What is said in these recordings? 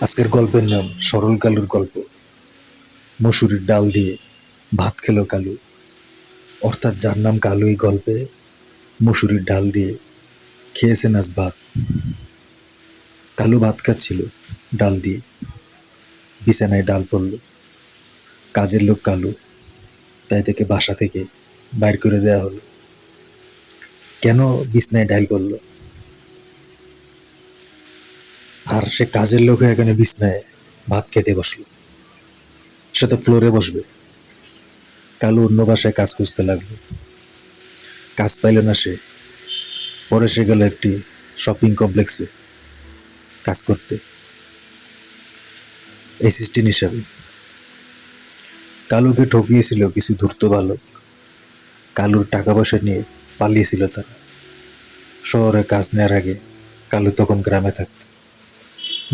আজকের গল্পের নাম সরল কালুর গল্প। মসুরির ডাল দিয়ে ভাত খেলো কালু। অর্থাৎ যার নাম কালু এই গল্পে মসুরির ডাল দিয়ে খেয়েছেন আজ ভাত। কালু ভাত খাচ্ছিল ডাল দিয়ে, বিছানায় ডাল পড়ল। কাজের লোক কালু, তাই থেকে বাসা থেকে বাইর করে দেওয়া হলো। কেন বিছানায় ডাল পড়লো? আর সে কাজের লোক এখানে বিছানায় ভাত খেতে বসলো। সে তো ফ্লোরে বসবে। কালু অন্য বাসায় কাজ খুঁজতে লাগলো, কাজ পাইল না সে। পরে সে গেল একটি শপিং কমপ্লেক্সে কাজ করতে, অ্যাসিস্ট্যান্ট হিসাবে। কালুকে ঠকিয়েছিল কিছু ধূর্ত বালক। কালুর টাকা পয়সা নিয়ে পালিয়েছিল তারা। শহরে কাজ নেওয়ার আগে কালু তখন গ্রামে থাকত,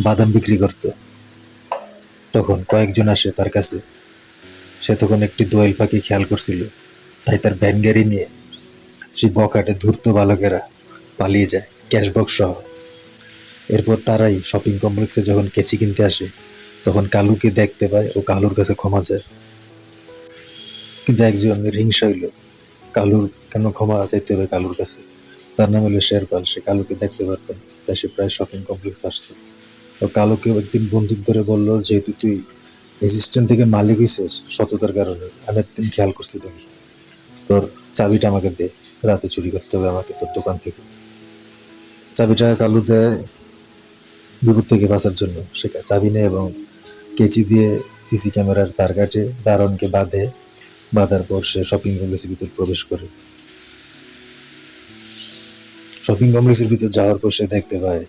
বাদাম বিক্রি করত। তখন কয়েকজন আসে তার কাছে। সে তখন একটি দোয়েল পাখি খেয়াল করছিল, তাই তার ভ্যান গাড়ি নিয়ে সেই বখাটে ধূর্ত বালকেরা পালিয়ে যায় ক্যাশবক্স সহ। এরপর তারাই শপিং কমপ্লেক্সে যখন কেচি কিনতে আসে, তখন কালুকে দেখতে পায় ও কালুর কাছে ক্ষমা চায়। কিন্তু একজনের হিংসা হইল, কালুর কেন ক্ষমা চাইতে হবে কালুর কাছে? তার নাম হলো শেরপাল। সে কালুকে দেখতে পারতেন, তাই সে প্রায় শপিং কমপ্লেক্স আসতো। তো কালুকে একদিন বন্দুক ধরে বললো, যেহেতু তুই অ্যাসিস্ট্যান্ট থেকে মালিক হয়েছিস সততার কারণে, আমি এতদিন খেয়াল করছি তোকে, তোর চাবিটা আমাকে দে, রাতে চুরি করতে হবে আমাকে তোর দোকান থেকে। চাবিটা কালু দেয় বিপদ থেকে বাঁচার জন্য। সে চাবি নেয় এবং কেচি দিয়ে সিসি ক্যামেরার তার কাটে, দারোয়ানকে বাঁধে। বাঁধার পর সে শপিং কমপ্লেক্সের ভিতর প্রবেশ করে। শপিং কমপ্লেক্সের ভিতর যাওয়ার পর সে দেখতে পায়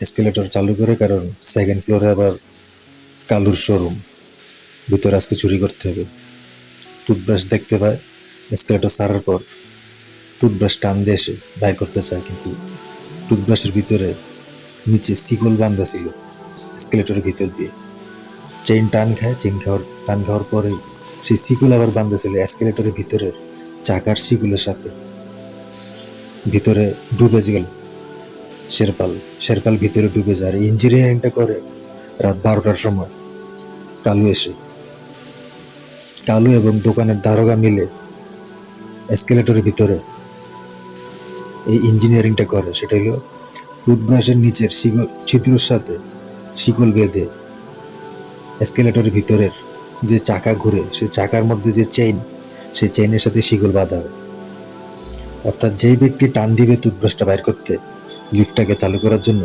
এসকেলেটর চালু করে, কারণ সেকেন্ড ফ্লোরে আবার কালুর শোরুম। ভিতরে আজকে চুরি করতে হবে। টুথব্রাশ দেখতে পায়। এসকেলেটর ছাড়ার পর টুথব্রাশ টান দিয়ে এসে বাইর করতে চায়, কিন্তু টুথব্রাশের ভিতরে নিচে শিকল বান্ধা ছিল এসকেলেটরের ভিতর দিয়ে। চেইন টান খাওয়ার পরে সেই শিকল আবার বান্ধা ছিল এসকেলেটরের ভিতরের চাকার শিকলের সাথে। ভিতরে ডুবে গেল শেরপাল ভিতরে ডুবে যায়। আর ইঞ্জিনিয়ারিংটা করে রাত 12টার সময়। কালু এবং দোকানের দারোগা মিলে এসকেলেটরের ভিতরে এই ইঞ্জিনিয়ারিংটা করে। সেটা হলো টুথব্রাশের নিচের ছিদ্রের সাথে শিকল বেঁধে এসকেলেটরের ভিতরের যে চাকা ঘুরে, সেই চাকার মধ্যে যে চেইন, সেই চেইনের সাথে শিকল বাঁধা হয়। অর্থাৎ যেই ব্যক্তি টান দিবে টুথব্রাশটা বাইর করতে, লিফটটাকে চালু করার জন্য,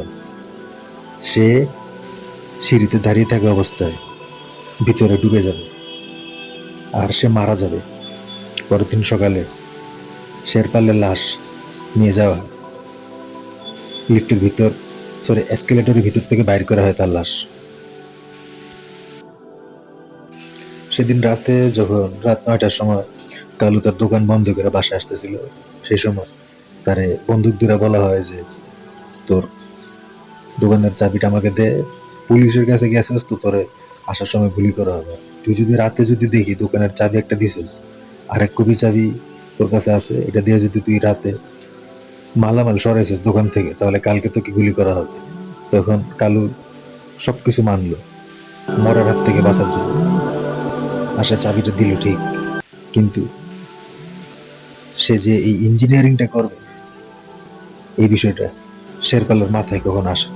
সে সিঁড়িতে দাঁড়িয়ে থাকা অবস্থায় ভিতরে ডুবে যাবে আর সে মারা যাবে। পরের দিন সকালে শেরপালের লাশ নিয়ে যাওয়া এসকেলেটরের ভিতর থেকে বাইর করা হয় তার লাশ। সেদিন রাতে যখন রাত 9টার সময় কালু তার দোকান বন্ধ করে বাসায় আসতেছিল, সেই সময় তারে বন্দুক ধরে বলা হয় যে, তোর দোকানের চাবিটা আমাকে দে, পুলিশের কাছে গেছিস তো তোরে আসার সময় গুলি করা হবে। তুই যদি রাতে দেখি দোকানের চাবি একটা দিছিস, আরেক কপি চাবি তোর কাছে আছে, এটা দিয়ে যদি তুই রাতে মালামাল সরাইছিস দোকান থেকে, তাহলে কালকে তোকে গুলি করা হবে। তখন কালু সবকিছু মানলো মরার হাত থেকে বাঁচার জন্য। আশা চাবিটা দিল ঠিক, কিন্তু সে যে এই ইঞ্জিনিয়ারিংটা করবে, এই বিষয়টা শেরপালের মাথায় কখন আসে।